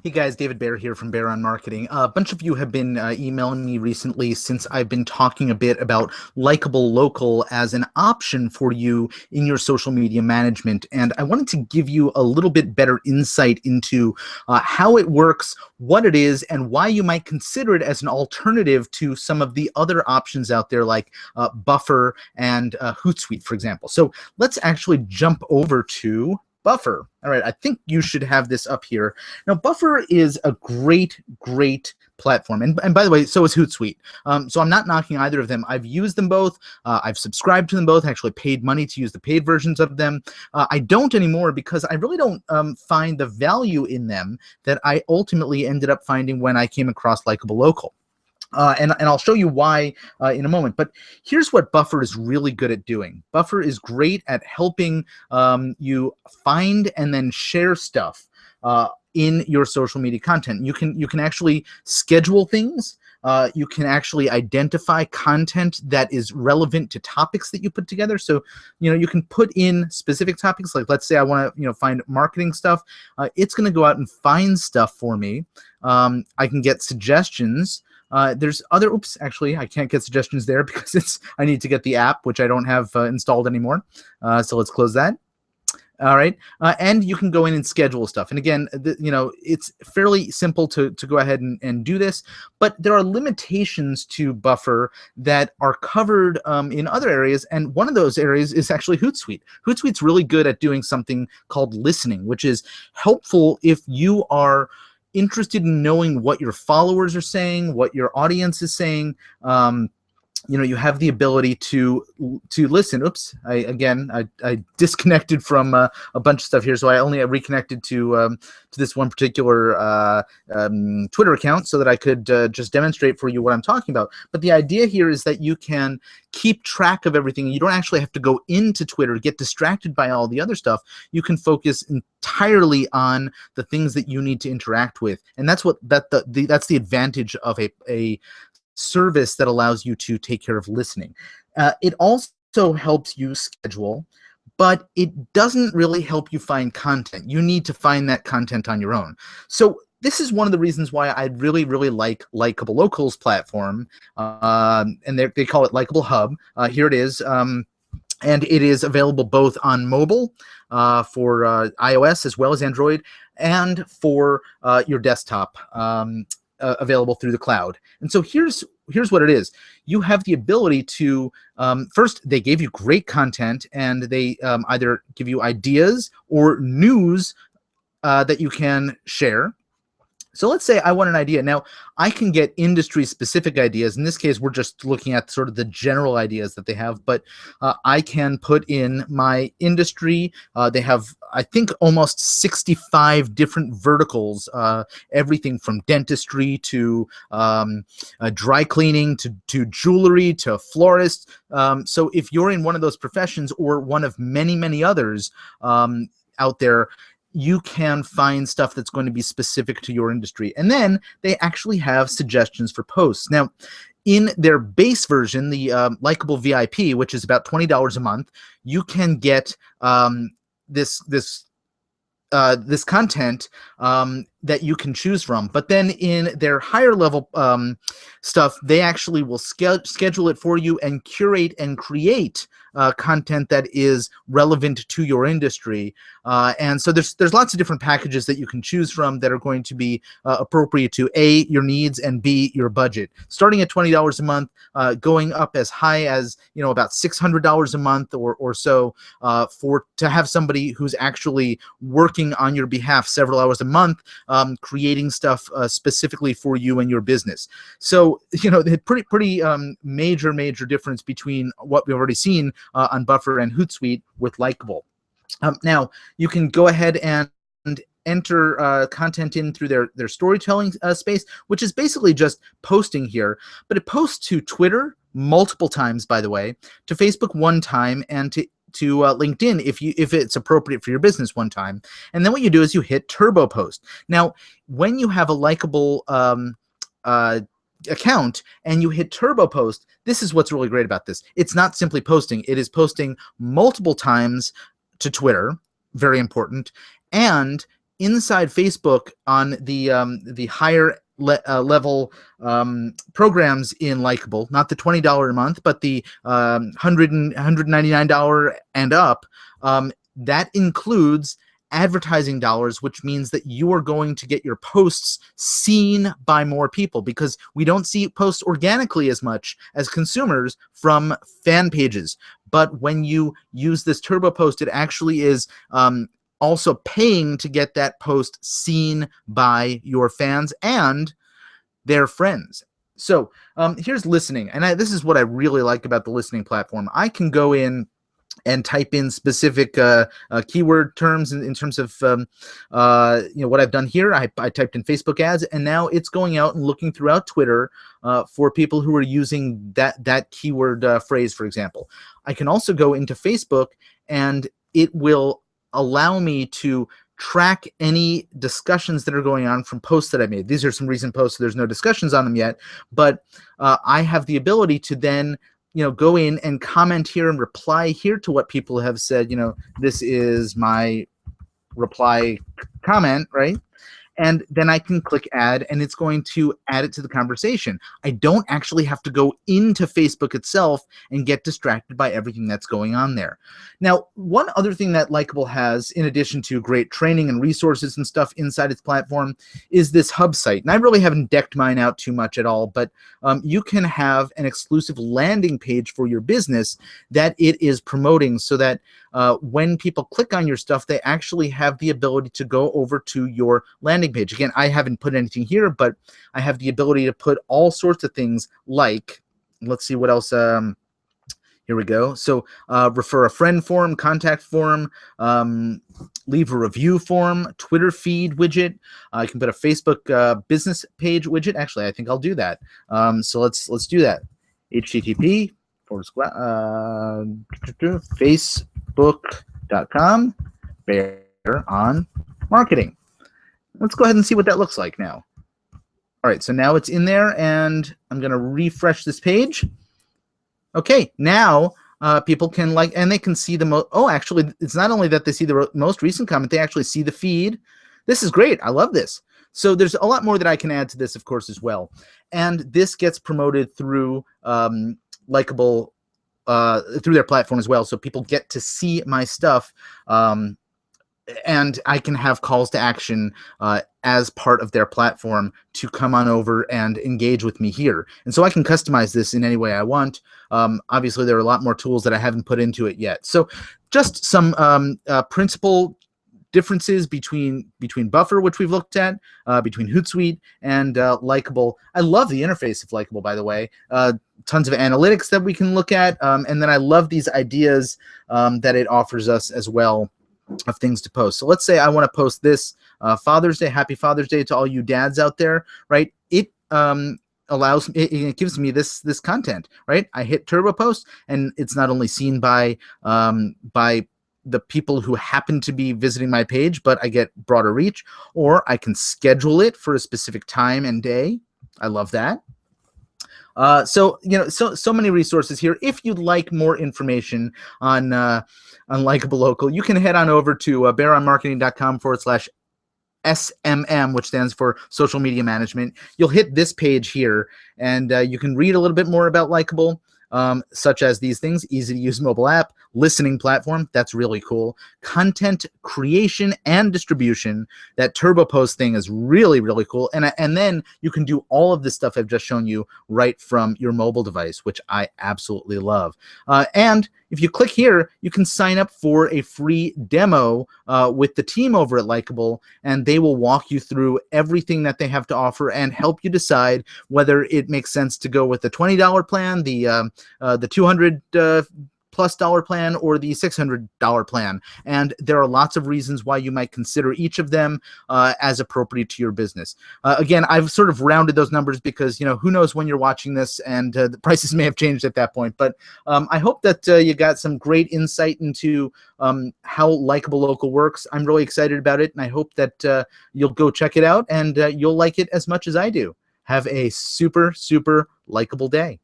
Hey guys, David Bear here from Bear on Marketing. A bunch of you have been emailing me recently since I've been talking a bit about Likeable Local as an option for you in your social media management. And I wanted to give you a little bit better insight into how it works, what it is, and why you might consider it as an alternative to some of the other options out there like Buffer and Hootsuite, for example. So let's actually jump over to Buffer. All right, I think you should have this up here. Now, Buffer is a great platform. And by the way, so is Hootsuite. So I'm not knocking either of them. I've used them both. I've subscribed to them both, actually paid money to use the paid versions of them. I don't anymore because I really don't find the value in them that I ultimately ended up finding when I came across Likeable Local. And I'll show you why in a moment. But here's what Buffer is really good at doing. Buffer is great at helping you find and then share stuff in your social media content. You can actually schedule things. You can actually identify content that is relevant to topics that you put together. So, you can put in specific topics. Like, let's say I want to, find marketing stuff. It's going to go out and find stuff for me. I can get suggestions. There's other, oops, actually, I can't get suggestions there because I need to get the app, which I don't have installed anymore. So let's close that. All right, and you can go in and schedule stuff. And again, it's fairly simple to go ahead and do this, but there are limitations to Buffer that are covered in other areas, and one of those areas is actually Hootsuite. Hootsuite's really good at doing something called listening, which is helpful if you are interested in knowing what your followers are saying, what your audience is saying. You have the ability to listen. Oops, I disconnected from a bunch of stuff here, so I only reconnected to this one particular Twitter account so that I could just demonstrate for you what I'm talking about. But the idea here is that you can keep track of everything. You don't actually have to go into Twitter, get distracted by all the other stuff. You can focus entirely on the things that you need to interact with, and that's that's the advantage of a service that allows you to take care of listening. It also helps you schedule, but it doesn't really help you find content. You need to find that content on your own. So this is one of the reasons why I really like Likeable Local's platform, and they call it Likeable Hub. Here it is. And it is available both on mobile for iOS as well as Android, and for your desktop. Available through the cloud. And so here's what it is. You have the ability to first, they gave you great content, and they either give you ideas or news that you can share. So let's say I want an idea. Now, I can get industry-specific ideas. In this case, we're just looking at sort of the general ideas that they have, but I can put in my industry. They have, I think, almost 65 different verticals, everything from dentistry to dry cleaning to jewelry to florists. So if you're in one of those professions or one of many others out there, you can find stuff that's going to be specific to your industry. And then they actually have suggestions for posts. Now, in their base version, the Likeable VIP, which is about $20 a month, you can get this content that you can choose from. But then in their higher level stuff, they actually will schedule it for you and curate and create content that is relevant to your industry. And so there's lots of different packages that you can choose from that are going to be appropriate to A, your needs, and B, your budget. Starting at $20 a month, going up as high as about $600 a month or so to have somebody who's actually working on your behalf several hours a month, creating stuff specifically for you and your business. So the pretty major difference between what we've already seen on Buffer and Hootsuite with Likeable. Now, you can go ahead and enter content in through their storytelling space, which is basically just posting here. But it posts to Twitter multiple times, by the way, to Facebook one time, and to LinkedIn if it's appropriate for your business one time. And then what you do is you hit Turbo Post. Now, when you have a Likeable account and you hit Turbo Post, this is what's really great about this. It's not simply posting. It is posting multiple times to Twitter, very important, and inside Facebook on the higher level programs in Likeable, not the $20 a month, but the $199 and up, that includes advertising dollars, which means that you are going to get your posts seen by more people, because we don't see posts organically as much as consumers from fan pages. But when you use this turbo post, it actually is also paying to get that post seen by your fans and their friends. So here's listening, and this is what I really like about the listening platform. I can go in and type in specific keyword terms in terms of what I've done here. I typed in Facebook ads, and now it's going out and looking throughout Twitter for people who are using that keyword phrase, for example. I can also go into Facebook, and it will allow me to track any discussions that are going on from posts that I made. These are some recent posts, so there's no discussions on them yet, but I have the ability to then go in and comment here and reply here to what people have said. This is my reply comment, right? And then I can click add, and it's going to add it to the conversation. I don't actually have to go into Facebook itself and get distracted by everything that's going on there. Now, one other thing that Likeable has, in addition to great training and resources and stuff inside its platform, is this hub site. And I really haven't decked mine out too much at all, but you can have an exclusive landing page for your business that it is promoting, so that when people click on your stuff, they actually have the ability to go over to your landing page. Again, I haven't put anything here, but I have the ability to put all sorts of things like, let's see what else. Here we go. So refer a friend form, contact form, leave a review form, Twitter feed widget. I can put a Facebook business page widget. Actually, I think I'll do that. So let's do that. HTTP Facebook.com Bear on Marketing. Let's go ahead and see what that looks like now. All right, so now it's in there, and I'm going to refresh this page. Okay, now people can and they can see the most. Oh, actually, it's not only that they see the most recent comment, they actually see the feed. This is great. I love this. So there's a lot more that I can add to this, of course, as well. And this gets promoted through Likeable, through their platform as well. So people get to see my stuff. And I can have calls to action as part of their platform to come on over and engage with me here. And so I can customize this in any way I want. Obviously, there are a lot more tools that I haven't put into it yet. So just some principal differences between Buffer, which we've looked at, between Hootsuite and Likeable. I love the interface of Likeable, by the way. Tons of analytics that we can look at. And then I love these ideas that it offers us as well of things to post. So let's say I want to post this Father's Day. Happy Father's Day to all you dads out there, right? It allows it gives me this content, right? I hit turbo post, and it's not only seen by the people who happen to be visiting my page, but I get broader reach, or I can schedule it for a specific time and day. I love that. So many resources here. If you'd like more information on Likeable Local, you can head on over to bearonmarketing.com/SMM, which stands for Social Media Management. You'll hit this page here, and you can read a little bit more about Likeable, such as these things: easy to use mobile app, listening platform, that's really cool, content creation and distribution. That turbo post thing is really, really cool. And then you can do all of this stuff I've just shown you right from your mobile device, which I absolutely love. And if you click here, you can sign up for a free demo with the team over at Likeable, and they will walk you through everything that they have to offer and help you decide whether it makes sense to go with the $20 plan, the $200 plus plan, or the $600 plan. And there are lots of reasons why you might consider each of them as appropriate to your business. Again, I've sort of rounded those numbers because, who knows when you're watching this, and the prices may have changed at that point. But I hope that you got some great insight into how Likeable Local works. I'm really excited about it, and I hope that you'll go check it out, and you'll like it as much as I do. Have a super, super likable day.